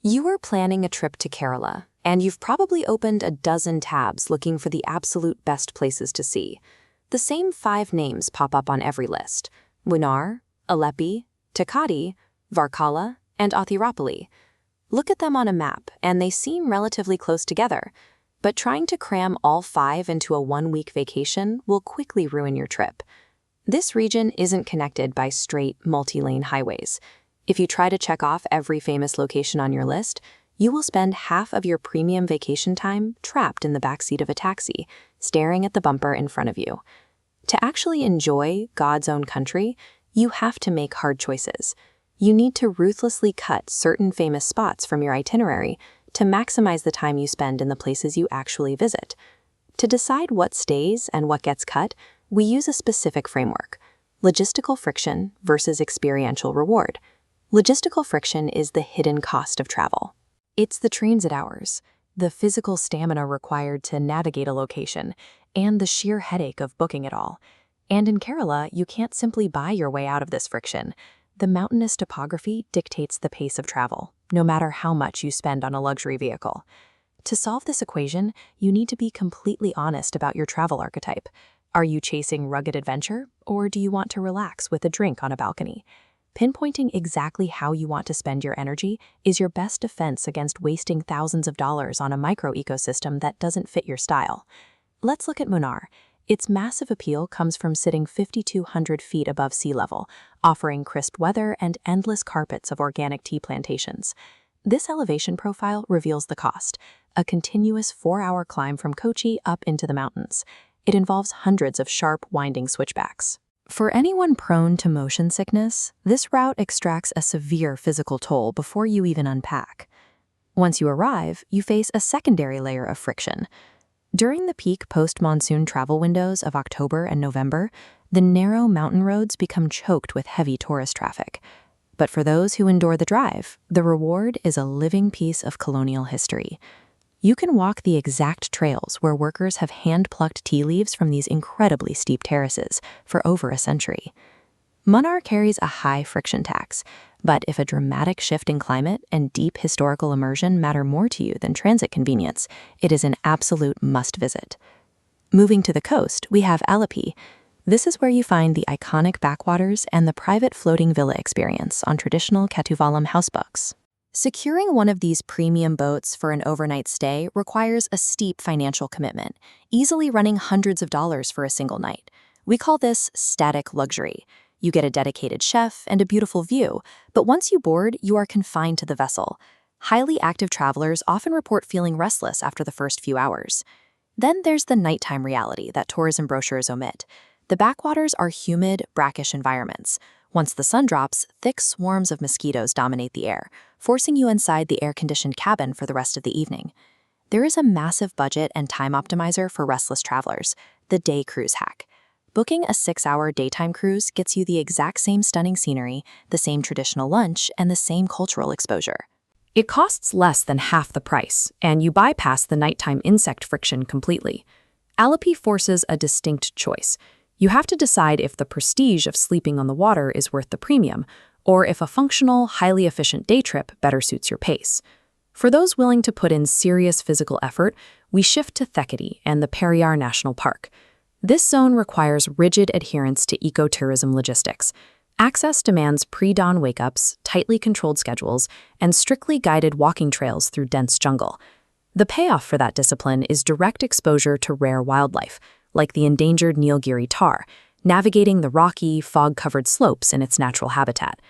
You are planning a trip to Kerala, and you've probably opened a dozen tabs looking for the absolute best places to see. The same 5 names pop up on every list: Munnar, Alleppey, Takati, Varkala, and Athirapalli. Look at them on a map, and they seem relatively close together. But trying to cram all 5 into a 1-week vacation will quickly ruin your trip. This region isn't connected by straight, multi-lane highways. If you try to check off every famous location on your list, you will spend half of your premium vacation time trapped in the backseat of a taxi, staring at the bumper in front of you. To actually enjoy God's own country, you have to make hard choices. You need to ruthlessly cut certain famous spots from your itinerary to maximize the time you spend in the places you actually visit. To decide what stays and what gets cut, we use a specific framework: logistical friction versus experiential reward. Logistical friction is the hidden cost of travel. It's the transit hours, the physical stamina required to navigate a location, and the sheer headache of booking it all. And in Kerala, you can't simply buy your way out of this friction. The mountainous topography dictates the pace of travel, no matter how much you spend on a luxury vehicle. To solve this equation, you need to be completely honest about your travel archetype. Are you chasing rugged adventure, or do you want to relax with a drink on a balcony? Pinpointing exactly how you want to spend your energy is your best defense against wasting thousands of dollars on a micro-ecosystem that doesn't fit your style. Let's look at Munnar. Its massive appeal comes from sitting 5,200 feet above sea level, offering crisp weather and endless carpets of organic tea plantations. This elevation profile reveals the cost: a continuous 4-hour climb from Kochi up into the mountains. It involves hundreds of sharp, winding switchbacks. For anyone prone to motion sickness, this route extracts a severe physical toll before you even unpack. Once you arrive, you face a secondary layer of friction. During the peak post-monsoon travel windows of October and November, the narrow mountain roads become choked with heavy tourist traffic. But for those who endure the drive, the reward is a living piece of colonial history. You can walk the exact trails where workers have hand-plucked tea leaves from these incredibly steep terraces for over a century. Munnar carries a high friction tax, but if a dramatic shift in climate and deep historical immersion matter more to you than transit convenience, it is an absolute must-visit. Moving to the coast, we have Alleppey. This is where you find the iconic backwaters and the private floating villa experience on traditional Katuvalam houseboats. Securing one of these premium boats for an overnight stay requires a steep financial commitment, easily running hundreds of dollars for a single night. We call this static luxury. You get a dedicated chef and a beautiful view, but once you board, you are confined to the vessel. Highly active travelers often report feeling restless after the first few hours. Then there's the nighttime reality that tourism brochures omit. The backwaters are humid, brackish environments. Once the sun drops, thick swarms of mosquitoes dominate the air, forcing you inside the air-conditioned cabin for the rest of the evening. There is a massive budget and time optimizer for restless travelers: the day cruise hack. Booking a 6-hour daytime cruise gets you the exact same stunning scenery, the same traditional lunch, and the same cultural exposure. It costs less than half the price, and you bypass the nighttime insect friction completely. Alleppey forces a distinct choice. You have to decide if the prestige of sleeping on the water is worth the premium, or if a functional, highly efficient day trip better suits your pace. For those willing to put in serious physical effort, we shift to Thekati and the Periyar National Park. This zone requires rigid adherence to ecotourism logistics. Access demands pre-dawn wake-ups, tightly controlled schedules, and strictly guided walking trails through dense jungle. The payoff for that discipline is direct exposure to rare wildlife, like the endangered Nilgiri tar, navigating the rocky, fog-covered slopes in its natural habitat.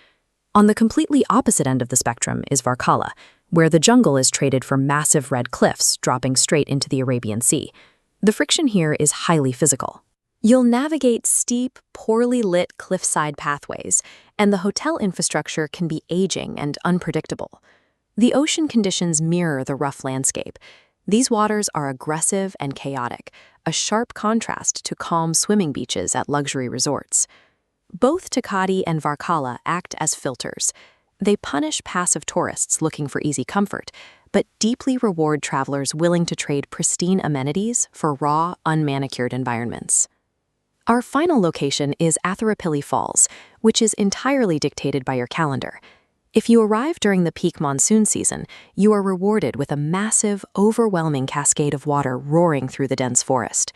On the completely opposite end of the spectrum is Varkala, where the jungle is traded for massive red cliffs dropping straight into the Arabian Sea. The friction here is highly physical. You'll navigate steep, poorly lit cliffside pathways, and the hotel infrastructure can be aging and unpredictable. The ocean conditions mirror the rough landscape. These waters are aggressive and chaotic, a sharp contrast to calm swimming beaches at luxury resorts. Both Takati and Varkala act as filters. They punish passive tourists looking for easy comfort, but deeply reward travelers willing to trade pristine amenities for raw, unmanicured environments. Our final location is Athirapalli Falls, which is entirely dictated by your calendar. If you arrive during the peak monsoon season, you are rewarded with a massive, overwhelming cascade of water roaring through the dense forest.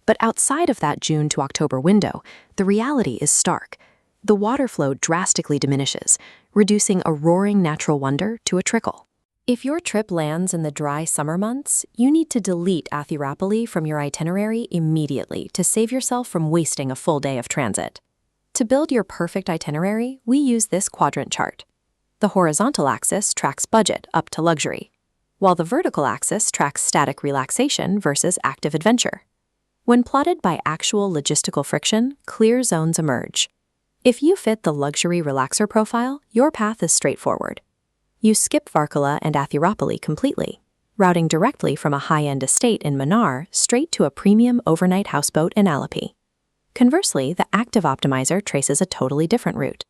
But outside of that June to October window, the reality is stark. The water flow drastically diminishes, reducing a roaring natural wonder to a trickle. If your trip lands in the dry summer months, you need to delete Alleppey from your itinerary immediately to save yourself from wasting a full day of transit. To build your perfect itinerary, we use this quadrant chart. The horizontal axis tracks budget up to luxury, while the vertical axis tracks static relaxation versus active adventure. When plotted by actual logistical friction, clear zones emerge. If you fit the luxury relaxer profile, your path is straightforward. You skip Varkala and Alleppey completely, routing directly from a high-end estate in Munnar straight to a premium overnight houseboat in Alleppey. Conversely, the active optimizer traces a totally different route.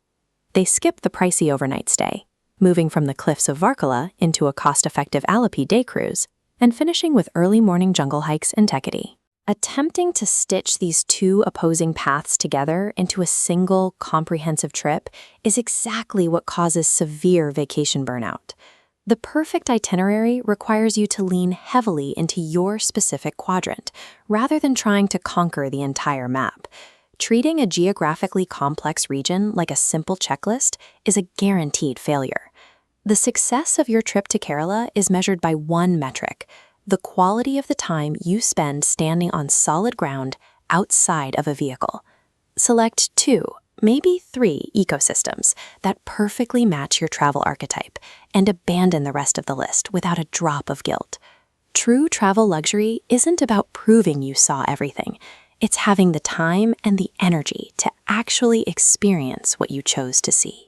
They skip the pricey overnight stay, moving from the cliffs of Varkala into a cost-effective Alleppey day cruise, and finishing with early morning jungle hikes in Tekati. Attempting to stitch these two opposing paths together into a single, comprehensive trip is exactly what causes severe vacation burnout. The perfect itinerary requires you to lean heavily into your specific quadrant, rather than trying to conquer the entire map. Treating a geographically complex region like a simple checklist is a guaranteed failure. The success of your trip to Kerala is measured by one metric: the quality of the time you spend standing on solid ground outside of a vehicle. Select 2, maybe 3 ecosystems that perfectly match your travel archetype and abandon the rest of the list without a drop of guilt. True travel luxury isn't about proving you saw everything. It's having the time and the energy to actually experience what you chose to see.